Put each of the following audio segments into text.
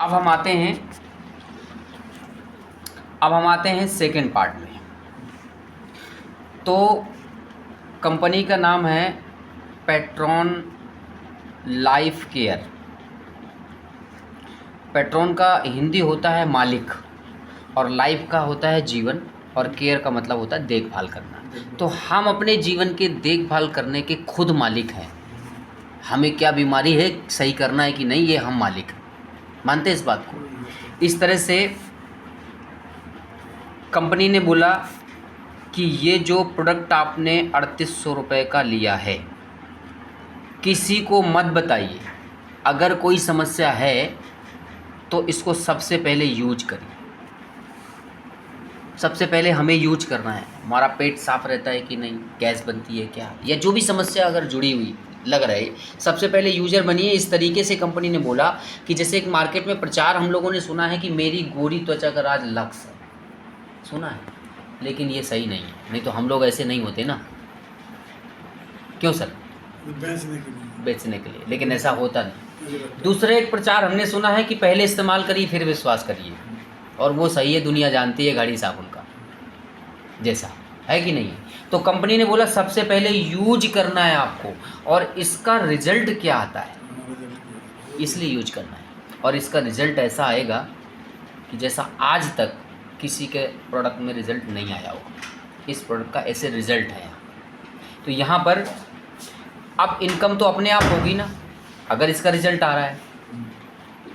अब हम आते हैं सेकेंड पार्ट में। तो कंपनी का नाम है पेट्रॉन लाइफ केयर। पेट्रॉन का हिंदी होता है मालिक, और लाइफ का होता है जीवन, और केयर का मतलब होता है देखभाल करना। तो हम अपने जीवन के देखभाल करने के खुद मालिक हैं। हमें क्या बीमारी है, सही करना है कि नहीं, ये हम मालिक हैं। मानते हैं इस बात को। इस तरह से कंपनी ने बोला कि ये जो प्रोडक्ट आपने 3800 रुपये का लिया है, किसी को मत बताइए। अगर कोई समस्या है तो इसको सबसे पहले यूज करिए। सबसे पहले हमें यूज करना है। हमारा पेट साफ रहता है कि नहीं, गैस बनती है क्या, या जो भी समस्या अगर जुड़ी हुई लग रहे, सबसे पहले यूजर बनिए। इस तरीके से कंपनी ने बोला कि जैसे एक मार्केट में प्रचार हम लोगों ने सुना है कि मेरी गोरी त्वचा का राज लक्स है, सुना है, लेकिन ये सही नहीं है। नहीं तो हम लोग ऐसे नहीं होते ना, क्यों सर? बेचने के लिए, लेकिन ऐसा होता नहीं। दूसरे एक प्रचार हमने सुना है कि पहले इस्तेमाल करिए फिर विश्वास करिए, और वो सही है, दुनिया जानती है घड़ी साबुन का जैसा है कि नहीं। तो कंपनी ने बोला सबसे पहले यूज करना है आपको, और इसका रिजल्ट क्या आता है इसलिए यूज करना है। और इसका रिजल्ट ऐसा आएगा कि जैसा आज तक किसी के प्रोडक्ट में रिजल्ट नहीं आया होगा। इस प्रोडक्ट का ऐसे रिजल्ट है। तो यहाँ पर अब इनकम तो अपने आप होगी ना, अगर इसका रिजल्ट आ रहा है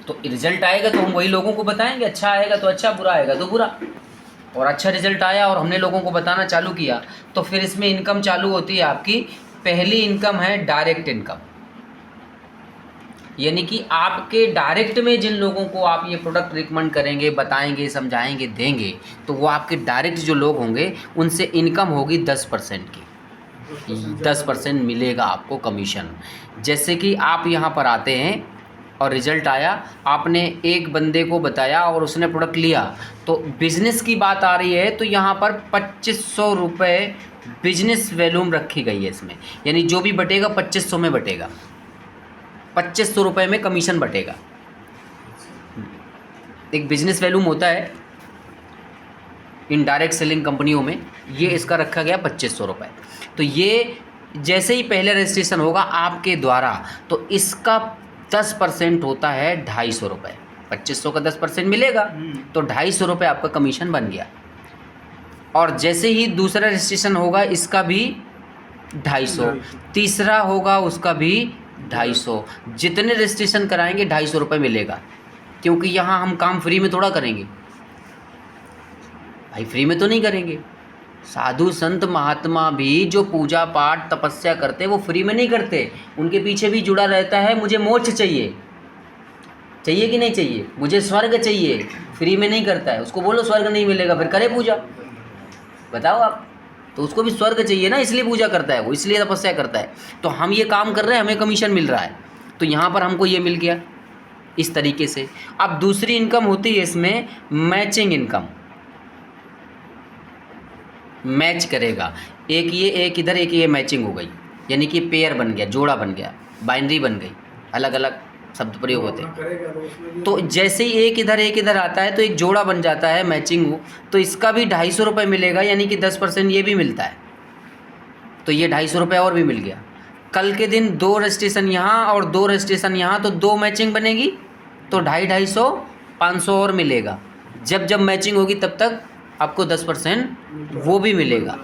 तो रिजल्ट आएगा तो हम वही लोगों को बताएंगे। अच्छा आएगा तो अच्छा, बुरा आएगा तो बुरा। और अच्छा रिजल्ट आया और हमने लोगों को बताना चालू किया तो फिर इसमें इनकम चालू होती है आपकी। पहली इनकम है डायरेक्ट इनकम, यानी कि आपके डायरेक्ट में जिन लोगों को आप ये प्रोडक्ट रिकमेंड करेंगे, बताएंगे, समझाएंगे, देंगे, तो वो आपके डायरेक्ट जो लोग होंगे उनसे इनकम होगी 10% की। 10% मिलेगा आपको कमीशन। जैसे कि आप यहाँ पर आते हैं और रिजल्ट आया, आपने एक बंदे को बताया और उसने प्रोडक्ट लिया, तो बिज़नेस की बात आ रही है तो यहाँ पर 2500 रुपये बिजनेस वैल्यूम रखी गई है इसमें। यानी जो भी बटेगा 2500 में बटेगा, 2500 रुपये में कमीशन बटेगा। एक बिजनेस वैल्यूम होता है इनडायरेक्ट सेलिंग कंपनियों में, ये इसका रखा गया 2500 रुपये। तो ये जैसे ही पहले रजिस्ट्रेशन होगा आपके द्वारा, तो इसका 10% होता है 250 रुपये। 2500 का 10% मिलेगा तो 250 रुपये आपका कमीशन बन गया। और जैसे ही दूसरा रजिस्ट्रेशन होगा इसका भी 250, तीसरा होगा उसका भी 250। जितने रजिस्ट्रेशन कराएंगे 250 रुपये मिलेगा, क्योंकि यहाँ हम काम फ्री में थोड़ा करेंगे भाई, फ्री में तो नहीं करेंगे। साधु संत महात्मा भी जो पूजा पाठ तपस्या करते हैं वो फ्री में नहीं करते, उनके पीछे भी जुड़ा रहता है मुझे मोक्ष चाहिए, चाहिए कि नहीं चाहिए, मुझे स्वर्ग चाहिए। फ्री में नहीं करता है, उसको बोलो स्वर्ग नहीं मिलेगा फिर करे पूजा, बताओ आप। तो उसको भी स्वर्ग चाहिए ना, इसलिए पूजा करता है वो, इसलिए तपस्या करता है। तो हम ये काम कर रहे हैं, हमें कमीशन मिल रहा है, तो यहाँ पर हमको ये मिल गया इस तरीके से। अब दूसरी इनकम होती है इसमें मैचिंग इनकम। मैच करेगा, एक ये एक इधर एक ये मैचिंग हो गई, यानी कि पेयर बन गया, जोड़ा बन गया, बाइनरी बन गई, अलग अलग शब्द प्रयोग होते हैं। तो जैसे ही एक इधर आता है तो एक जोड़ा बन जाता है, मैचिंग हो, तो इसका भी 250 रुपये मिलेगा, यानी कि 10% ये भी मिलता है। तो ये 250 रुपये और भी मिल गया। कल के दिन 2 रजिस्ट्रेशन यहाँ और 2 रजिस्ट्रेशन यहाँ, तो 2 मैचिंग बनेगी तो 250, 500 और मिलेगा। जब जब मैचिंग होगी तब तक आपको 10% वो भी मिलेगा।